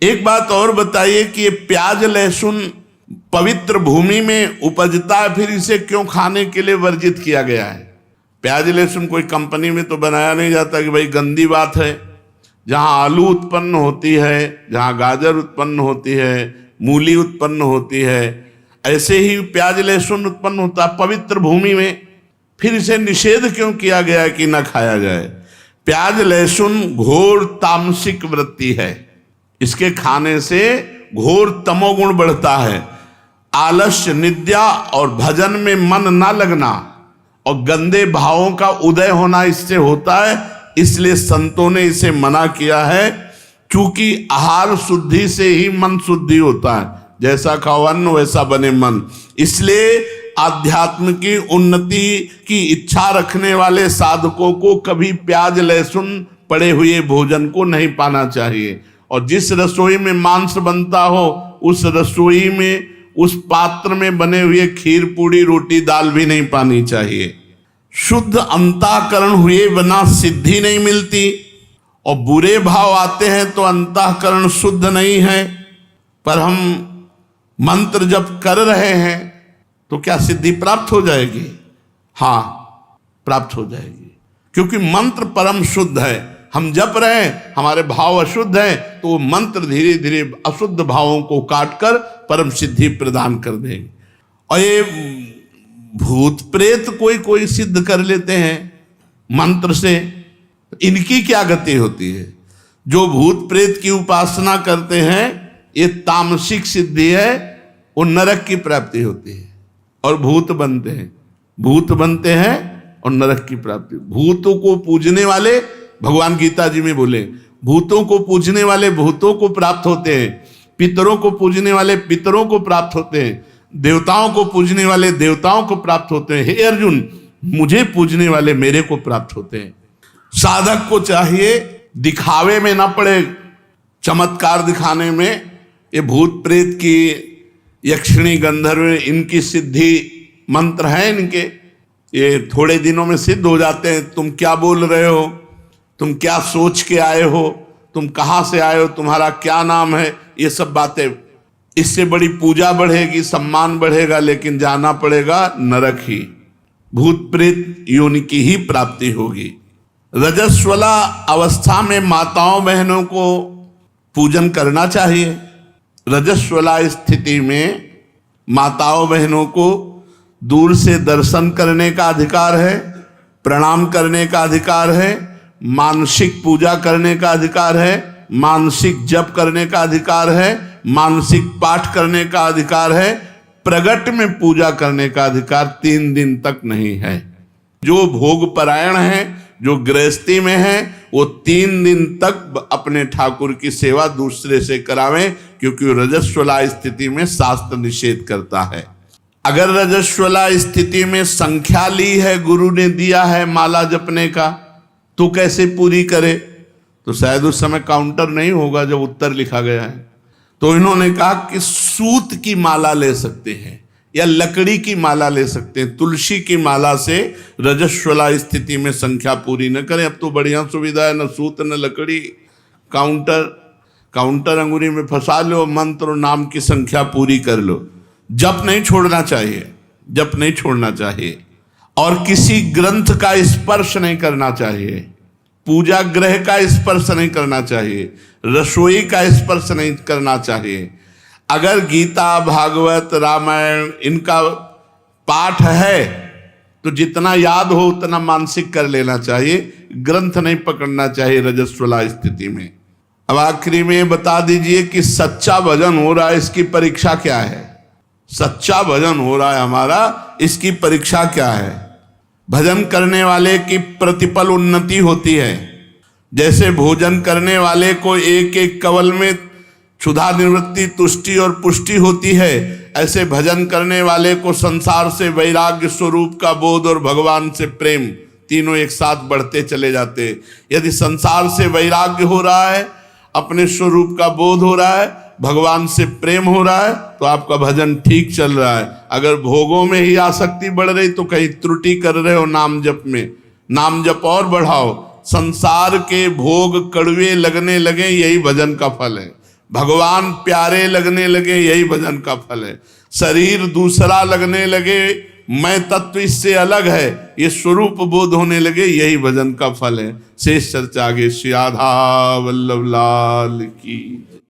एक बात और बताइए कि ये प्याज लहसुन पवित्र भूमि में उपजता है, फिर इसे क्यों खाने के लिए वर्जित किया गया है? प्याज लहसुन कोई कंपनी में तो बनाया नहीं जाता कि भाई गंदी बात है। जहां आलू उत्पन्न होती है, जहां गाजर उत्पन्न होती है, मूली उत्पन्न होती है, ऐसे ही प्याज लहसुन उत्पन्न होता है पवित्र भूमि में, फिर इसे निषेध क्यों किया गया है कि न खाया जाए? प्याज लहसुन घोर तामसिक वृत्ति है, इसके खाने से घोर तमोगुण बढ़ता है। आलस्य, निद्रा और भजन में मन ना लगना और गंदे भावों का उदय होना इससे होता है। इसलिए संतों ने इसे मना किया है, क्योंकि आहार शुद्धि से ही मन शुद्धि होता है। जैसा खाओ अन्न वैसा बने मन। इसलिए आध्यात्म की उन्नति की इच्छा रखने वाले साधकों को कभी प्याज लहसुन पड़े हुए भोजन को नहीं पाना चाहिए। और जिस रसोई में मांस बनता हो उस रसोई में, उस पात्र में बने हुए खीर पूड़ी रोटी दाल भी नहीं पानी चाहिए। शुद्ध अंतःकरण हुए बिना सिद्धि नहीं मिलती, और बुरे भाव आते हैं तो अंतःकरण शुद्ध नहीं है। पर हम मंत्र जप कर रहे हैं तो क्या सिद्धि प्राप्त हो जाएगी? हाँ, प्राप्त हो जाएगी, क्योंकि मंत्र परम शुद्ध है। हम जप रहे हैं, हमारे भाव अशुद्ध हैं, तो वो मंत्र धीरे धीरे अशुद्ध भावों को काटकर परम सिद्धि प्रदान कर देंगे। और ये भूत प्रेत कोई कोई सिद्ध कर लेते हैं मंत्र से, इनकी क्या गति होती है? जो भूत प्रेत की उपासना करते हैं ये तामसिक सिद्धि है, वो नरक की प्राप्ति होती है और भूत बनते हैं, भूत बनते हैं और नरक की प्राप्ति। भूतों को पूजने वाले, भगवान गीता जी में बोले, भूतों को पूजने वाले भूतों को प्राप्त होते हैं, पितरों को पूजने वाले पितरों को प्राप्त होते हैं, देवताओं को पूजने वाले देवताओं को प्राप्त होते हैं। हे अर्जुन, मुझे पूजने वाले मेरे को प्राप्त होते हैं। साधक को चाहिए दिखावे में ना पड़े, चमत्कार दिखाने में। ये भूत प्रेत की, यक्षिणी गंधर्व, इनकी सिद्धि मंत्र है इनके, ये थोड़े दिनों में सिद्ध हो जाते हैं। तुम क्या बोल रहे हो, तुम क्या सोच के आए हो, तुम कहाँ से आए हो, तुम्हारा क्या नाम है, ये सब बातें। इससे बड़ी पूजा बढ़ेगी, सम्मान बढ़ेगा, लेकिन जाना पड़ेगा नरक ही। भूत प्रेत योनि की ही प्राप्ति होगी। रजस्वला अवस्था में माताओं बहनों को पूजन करना चाहिए। रजस्वला स्थिति में माताओं बहनों को दूर से दर्शन करने का अधिकार है, प्रणाम करने का अधिकार है, मानसिक पूजा करने का अधिकार है, मानसिक जप करने का अधिकार है, मानसिक पाठ करने का अधिकार है, प्रगट में पूजा करने का अधिकार 3 दिन तक नहीं है। जो भोग परायण है, जो गृहस्थी में है, वो 3 दिन तक अपने ठाकुर की सेवा दूसरे से करावें, क्योंकि रजस्वला स्थिति में शास्त्र निषेध करता है। अगर रजस्वला स्थिति में संख्या ली है, गुरु ने दिया है माला जपने का, तो कैसे पूरी करे? तो शायद उस समय काउंटर नहीं होगा जब उत्तर लिखा गया है। तो इन्होंने कहा कि सूत की माला ले सकते हैं या लकड़ी की माला ले सकते हैं। तुलसी की माला से रजस्वला स्थिति में संख्या पूरी न करें। अब तो बढ़िया सुविधा है, न सूत न लकड़ी, काउंटर अंगुरी में फंसा लो, मंत्र और नाम की संख्या पूरी कर लो। जप नहीं छोड़ना चाहिए, जप नहीं छोड़ना चाहिए। और किसी ग्रंथ का स्पर्श नहीं करना चाहिए, पूजा ग्रह का स्पर्श नहीं करना चाहिए, रसोई का स्पर्श नहीं करना चाहिए। अगर गीता, भागवत, रामायण इनका पाठ है तो जितना याद हो उतना मानसिक कर लेना चाहिए, ग्रंथ नहीं पकड़ना चाहिए रजस्वला स्थिति में। अब आखिरी में बता दीजिए कि सच्चा भजन हो रहा है, इसकी परीक्षा क्या है? सच्चा भजन हो रहा है हमारा, इसकी परीक्षा क्या है? भजन करने वाले की प्रतिपल उन्नति होती है। जैसे भोजन करने वाले को एक एक कवल में क्षुधा निवृत्ति, तुष्टि और पुष्टि होती है, ऐसे भजन करने वाले को संसार से वैराग्य स्वरूप का बोध और भगवान से प्रेम तीनों एक साथ बढ़ते चले जाते। यदि संसार से वैराग्य हो रहा है, अपने स्वरूप का बोध हो रहा है, भगवान से प्रेम हो रहा है, तो आपका भजन ठीक चल रहा है। अगर भोगों में ही आसक्ति बढ़ रही तो कहीं त्रुटि कर रहे हो नाम जप में। नाम जप और बढ़ाओ। संसार के भोग कड़वे लगने लगे, यही भजन का फल है। भगवान प्यारे लगने लगे, यही भजन का फल है। शरीर दूसरा लगने लगे, मैं तत्व इससे अलग है, ये स्वरूप बोध होने लगे, यही भजन का फल है। शेष चर्चा आगे। श्री राधा वल्लभ लाल की।